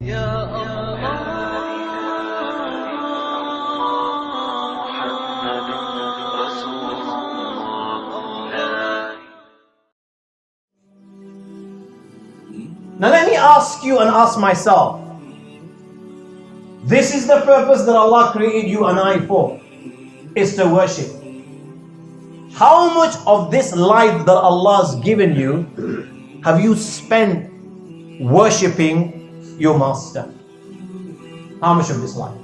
يا الله محمد رسول الله. Now let me ask you and ask myself. This is the purpose that Allah created you and I for, is to worship. How much of this life that Allah's given you have you spent worshipping your master? How much of this life?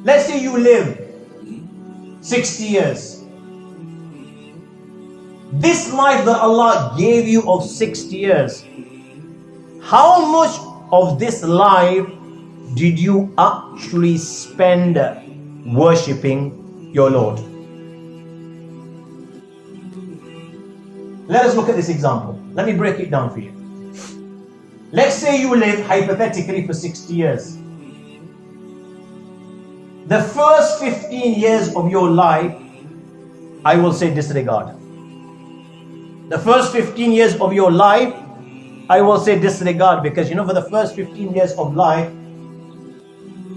Let's say you live 60 years. This life that Allah gave you of 60 years, how much of this life did you actually spend worshipping your Lord? Let us look at this example. Let me break it down for you. Let's say you live hypothetically for 60 years. The first 15 years of your life, I will say disregard. The first 15 years of your life, I will say disregard, because for the first 15 years of life,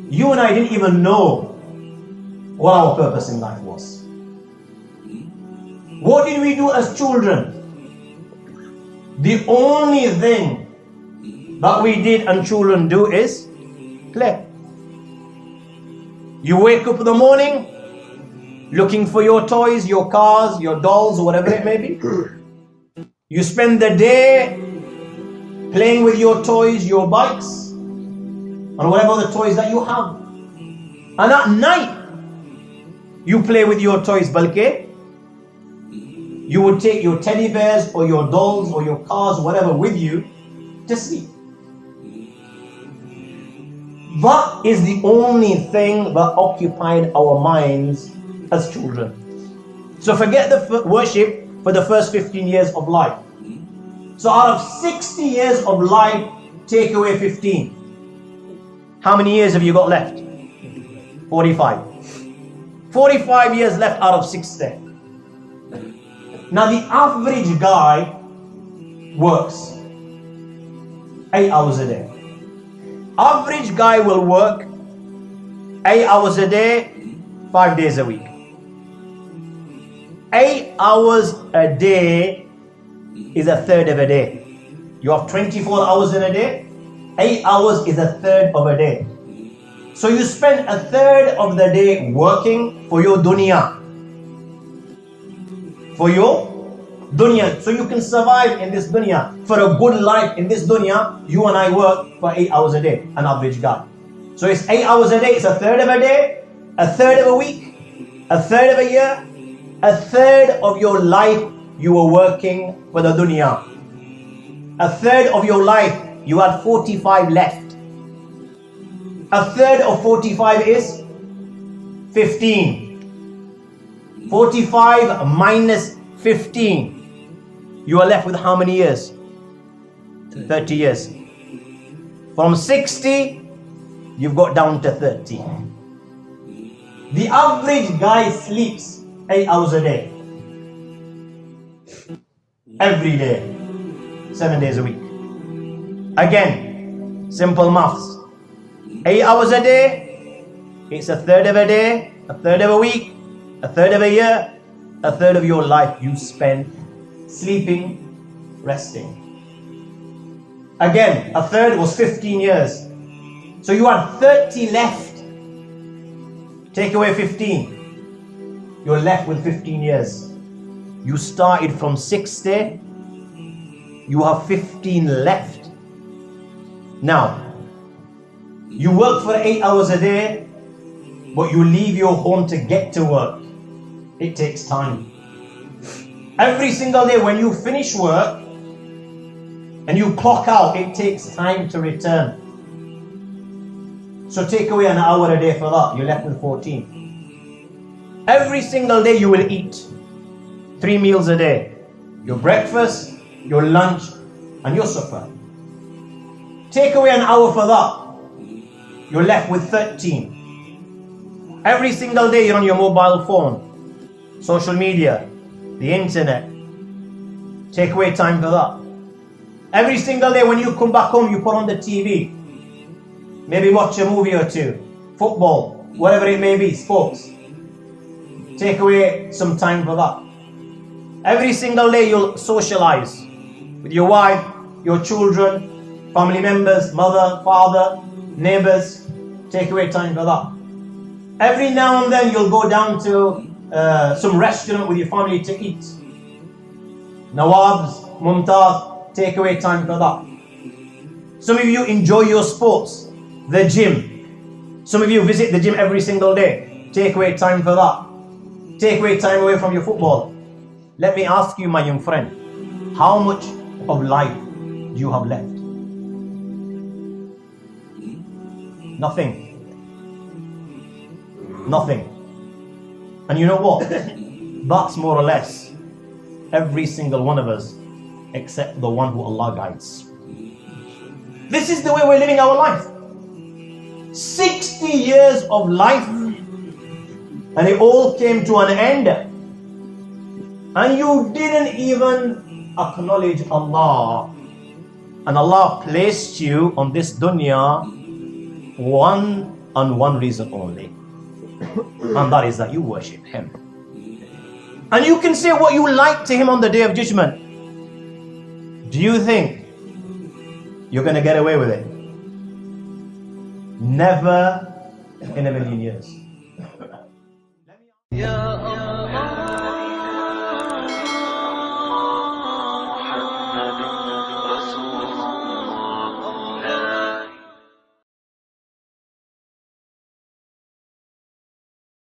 you and I didn't even know what our purpose in life was. What did we do as children? The only thing that we did and children do is play. You wake up in the morning looking for your toys, your cars, your dolls, or whatever it may be. You spend the day playing with your toys, your bikes, and whatever the toys that you have. And at night, you play with your toys, balke. You would take your teddy bears or your dolls or your cars or whatever with you to sleep. That is the only thing that occupied our minds as children. So forget the worship for the first 15 years of life. So out of 60 years of life, take away 15. How many years have you got left? 45. 45 years left out of 60. Now the average guy works 8 hours a day. Average guy will work 8 hours a day, 5 days a week. 8 hours a day is a third of a day. You have 24 hours in a day. 8 hours is a third of a day. So you spend a third of the day working for your dunya. For your dunya. So you can survive in this dunya. For a good life in this dunya, you and I work for 8 hours a day, an average guy. So it's 8 hours a day, it's a third of a day, a third of a week, a third of a year, a third of your life you were working for the dunya. A third of your life, you had 45 left. A third of 45 is 15. 45 minus 15. You are left with how many years? 30 years. From 60, you've got down to 30. The average guy sleeps 8 hours a day. Every day. 7 days a week. Again, simple maths. 8 hours a day, it's a third of a day, a third of a week, a third of a year, a third of your life you spend sleeping, resting. Again, a third was 15 years. So you had 30 left. Take away 15. You're left with 15 years. You started from 60. You have 15 left. Now, you work for 8 hours a day, but you leave your home to get to work. It takes time. Every single day when you finish work and you clock out, it takes time to return. So take away an hour a day for that, you're left with 14. Every single day you will eat 3 meals a day. Your breakfast, your lunch, and your supper. Take away an hour for that, you're left with 13. Every single day you're on your mobile phone, social media, the internet. Take away time for that. Every single day when you come back home, you put on the TV. Maybe watch a movie or two. Football, whatever it may be, sports. Take away some time for that. Every single day you'll socialize with your wife, your children, family members, mother, father, neighbors. Take away time for that. Every now and then you'll go down to some restaurant with your family to eat. Nawabs, Mumtaz, take away time for that. Some of you enjoy your sports, the gym. Some of you visit the gym every single day. Take away time for that. Take away time away from your football. Let me ask you, my young friend, how much of life do you have left? Nothing. Nothing. And you know what? That's more or less every single one of us, except the one who Allah guides. This is the way we're living our life. 60 years of life, and it all came to an end. And you didn't even acknowledge Allah. And Allah placed you on this dunya one reason only. And that is that you worship Him. And you can say what you like to Him on the Day of Judgment. Do you think you're going to get away with it? Never in a million years. Ya Allah.